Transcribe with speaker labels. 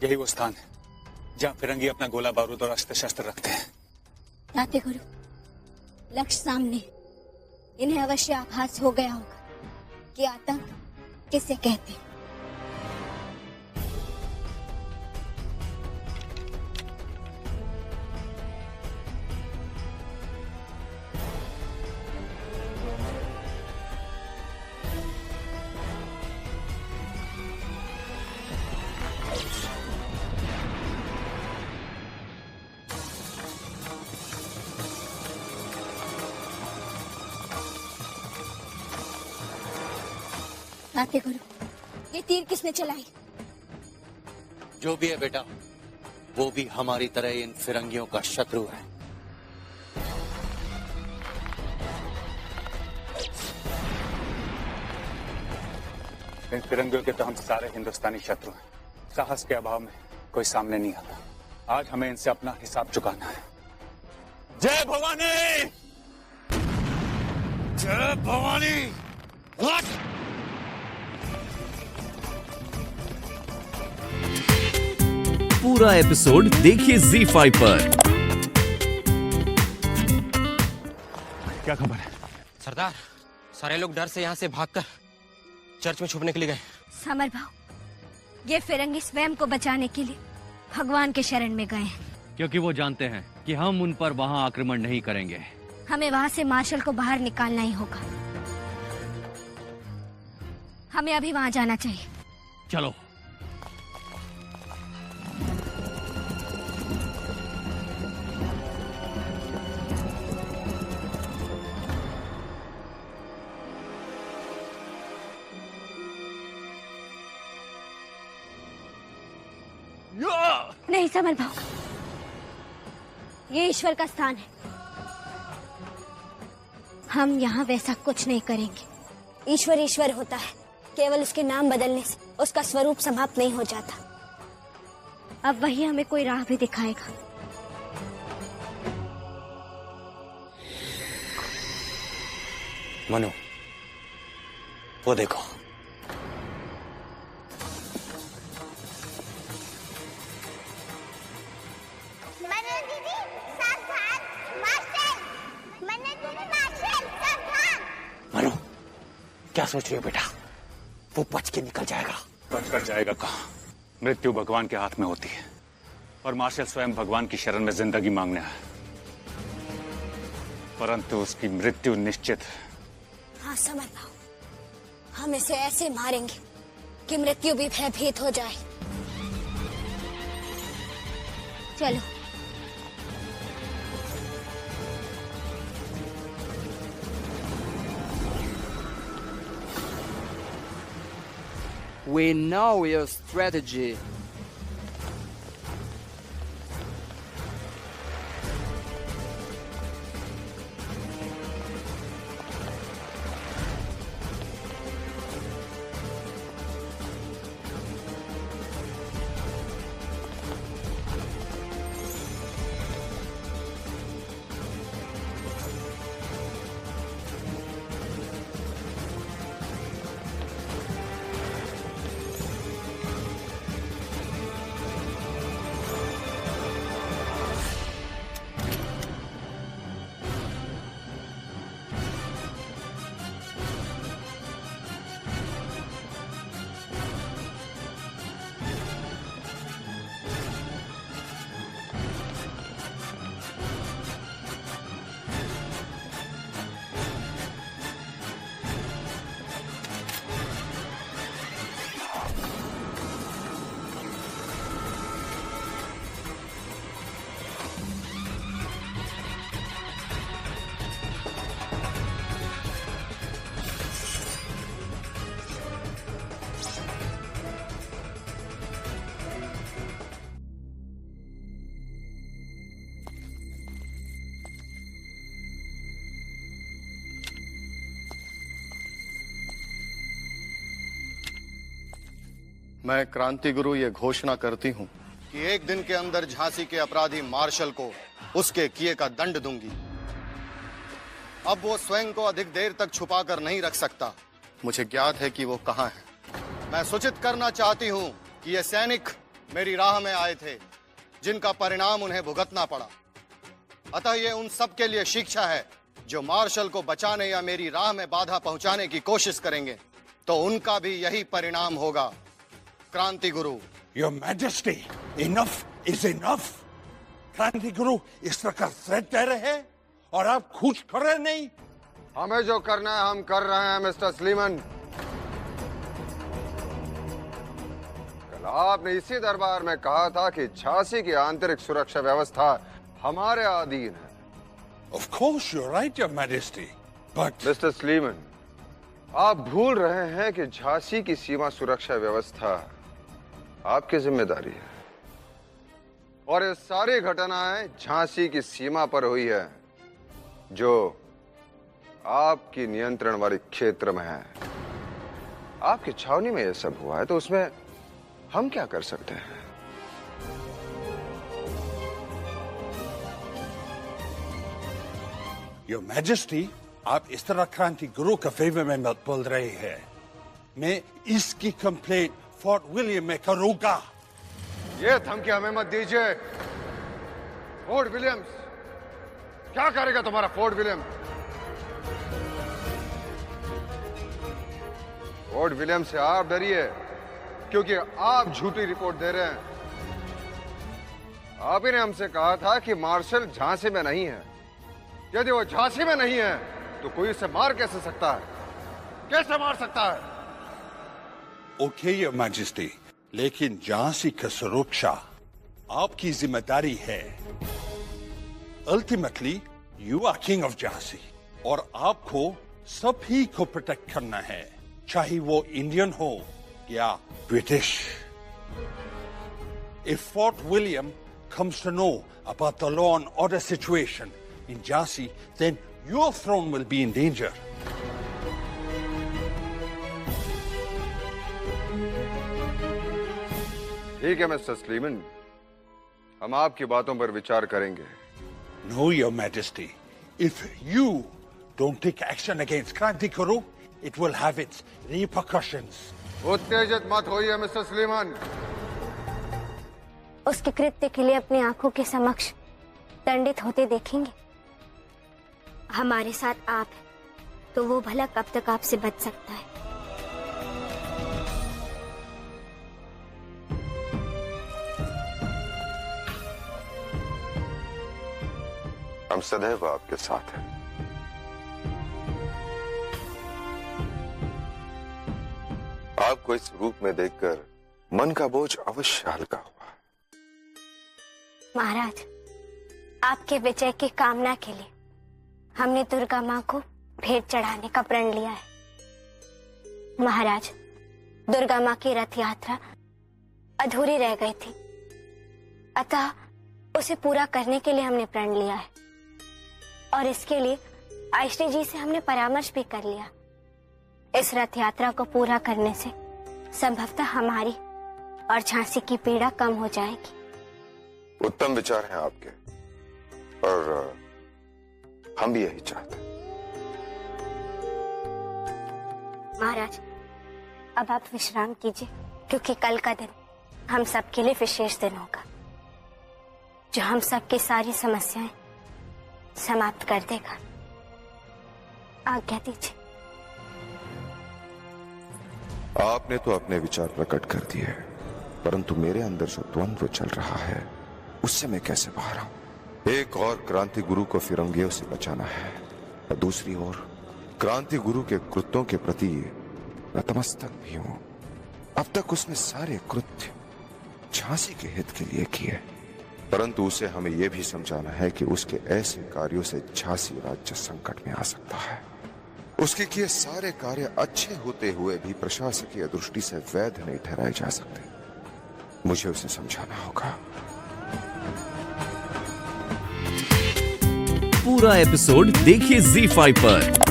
Speaker 1: यही वो स्थान है जहाँ फिरंगी अपना गोला बारूद और अस्त्र शस्त्र रखते हैं।
Speaker 2: ताते गुरु, लक्ष्य सामने। इन्हें अवश्य आभास हो गया होगा कि आतंक किसे कहते हैं। ताते गुरु, ये तीर किसने चलाई?
Speaker 3: जो भी है बेटा, वो भी हमारी तरह इन फिरंगियों का शत्रु है।
Speaker 1: इन फिरंगियों के तो हम सारे हिंदुस्तानी शत्रु हैं। साहस के अभाव में कोई सामने नहीं आता। आज हमें इनसे अपना हिसाब चुकाना है। जय भवानी! जय भवानी!
Speaker 4: पूरा एपिसोड देखिए ZEE5 पर।
Speaker 1: क्या खबर है?
Speaker 5: सरदार, सारे लोग डर से यहाँ से भागकर चर्च में छुपने के लिए गए।
Speaker 2: समर भाव, ये फिरंगी स्वयं को बचाने के लिए भगवान के शरण में गए हैं।
Speaker 6: क्योंकि वो जानते हैं कि हम उन पर वहाँ आक्रमण नहीं करेंगे।
Speaker 2: हमें वहाँ से मार्शल को बाहर निकालना ही होगा। हमें अभी वहाँ जाना चाहिए।
Speaker 6: चलो।
Speaker 2: नहीं समर भाव, ये ईश्वर का स्थान है। हम यहाँ वैसा कुछ नहीं करेंगे। ईश्वर ईश्वर होता है, केवल उसके नाम बदलने से उसका स्वरूप समाप्त नहीं हो जाता। अब वही हमें कोई राह भी दिखाएगा।
Speaker 3: मनु, वो देखो। मनु, क्या सोच रही हो बेटा? वो बच के निकल जाएगा।
Speaker 1: बच कर जाएगा कहाँ? मृत्यु भगवान के हाथ में होती है और मार्शल स्वयं भगवान की शरण में जिंदगी मांगने आया, परंतु उसकी मृत्यु निश्चित है।
Speaker 2: हाँ समर भाव, हम इसे ऐसे मारेंगे कि मृत्यु भी भयभीत हो जाए। चलो।
Speaker 7: We know your strategy.
Speaker 8: मैं क्रांति गुरु ये घोषणा करती हूँ कि एक दिन के अंदर झांसी के अपराधी मार्शल को उसके किए का दंड दूंगी। अब वो स्वयं को अधिक देर तक छुपा कर नहीं रख सकता। मुझे ज्ञात है कि वो कहाँ है। मैं सूचित करना चाहती हूँ कि ये सैनिक मेरी राह में आए थे, जिनका परिणाम उन्हें भुगतना पड़ा। अतः ये उन सब के लिए शिक्षा है जो मार्शल को बचाने या मेरी राह में बाधा पहुंचाने की कोशिश करेंगे, तो उनका भी यही परिणाम होगा। क्रांति गुरु।
Speaker 9: Your Majesty, enough is enough. क्रांति गुरु इस तरह का थ्रेट दे रहे हैं और आप कुछ कर रहे नहीं।
Speaker 10: हमें जो करना है हम कर रहे हैं मिस्टर स्लीमन। कल आपने इसी दरबार में कहा था कि झांसी की आंतरिक सुरक्षा व्यवस्था हमारे अधीन है।
Speaker 9: Of course you're right, Your Majesty, but
Speaker 10: mister Sleeman, आप भूल रहे हैं कि झांसी की सीमा सुरक्षा व्यवस्था आपकी जिम्मेदारी है और ये सारी घटनाएं झांसी की सीमा पर हुई है, जो आपकी नियंत्रण वाले क्षेत्र में है। आपकी छावनी में यह सब हुआ है, तो उसमें हम क्या कर सकते हैं?
Speaker 9: Your Majesty, आप इस तरह क्रांति गुरु का फेवर में मत बोल रहे हैं। मैं इसकी कंप्लेंट फोर्ट विलियम में करूंगा।
Speaker 10: ये धमकी हमें मत दीजिए। फोर्ट विलियम्स, क्या करेगा तुम्हारा फोर्ट विलियम? फोर्ट विलियम से आप डरिए, क्योंकि आप झूठी रिपोर्ट दे रहे हैं। आप ही ने हमसे कहा था कि मार्शल झांसी में नहीं है। यदि वो झांसी में नहीं है तो कोई उसे मार कैसे सकता है? कैसे मार सकता है?
Speaker 9: ओके योर मैजेस्टी, लेकिन झांसी की सुरक्षा आपकी जिम्मेदारी है। Ultimately you are king of Jhansi और आपको सभी को प्रोटेक्ट करना है, चाहे वो इंडियन हो या British. If Fort William comes to know about the law and order situation in Jhansi, then your throne will be in danger.
Speaker 10: ठीक है मिस्टर स्लीमन, हम आपकी बातों पर विचार करेंगे।
Speaker 9: No, your majesty. If you don't take action against Kranti Guru, it will have its repercussions.
Speaker 10: उत्तेजित मत होइए मिस्टर स्लीमन।
Speaker 2: उसके कृत्य के लिए अपनी आंखों के समक्ष दंडित होते देखेंगे। हमारे साथ आप हैं, तो वो भला कब तक आपसे बच सकता है?
Speaker 10: हम सदैव आपके साथ हैं। आपको इस रूप में देखकर मन का बोझ अवश्य हल्का हुआ।
Speaker 2: महाराज, आपके विजय की कामना के लिए हमने दुर्गा माँ को भेंट चढ़ाने का प्रण लिया है। महाराज, दुर्गा माँ की रथ यात्रा अधूरी रह गई थी, अतः उसे पूरा करने के लिए हमने प्रण लिया है और इसके लिए आयश्री जी से हमने परामर्श भी कर लिया। इस रथ यात्रा को पूरा करने से संभवतः हमारी और झांसी की पीड़ा कम हो जाएगी।
Speaker 10: उत्तम विचार हैं आपके और हम भी यही चाहते हैं।
Speaker 2: महाराज, अब आप विश्राम कीजिए, क्योंकि कल का दिन हम सबके लिए विशेष दिन होगा, जो हम सबकी सारी समस्याएं समाप्त कर देगा। आज्ञा दीजिए।
Speaker 10: आपने तो अपने विचार प्रकट कर दिए, परंतु मेरे अंदर जो द्वंद्व चल रहा है उससे मैं कैसे बाहर आऊं? एक और क्रांति गुरु को फिरंगियों से बचाना है और दूसरी ओर क्रांति गुरु के कृत्यों के प्रति नतमस्तक भी हूं। अब तक उसने सारे कृत्य झांसी के हित के लिए किए, परंतु उसे हमें यह भी समझाना है कि उसके ऐसे कार्यों से झांसी राज्य संकट में आ सकता है। उसके किए सारे कार्य अच्छे होते हुए भी प्रशासकीय दृष्टि से वैध नहीं ठहराए जा सकते। मुझे उसे समझाना होगा।
Speaker 4: पूरा एपिसोड देखिए ZEE5 पर।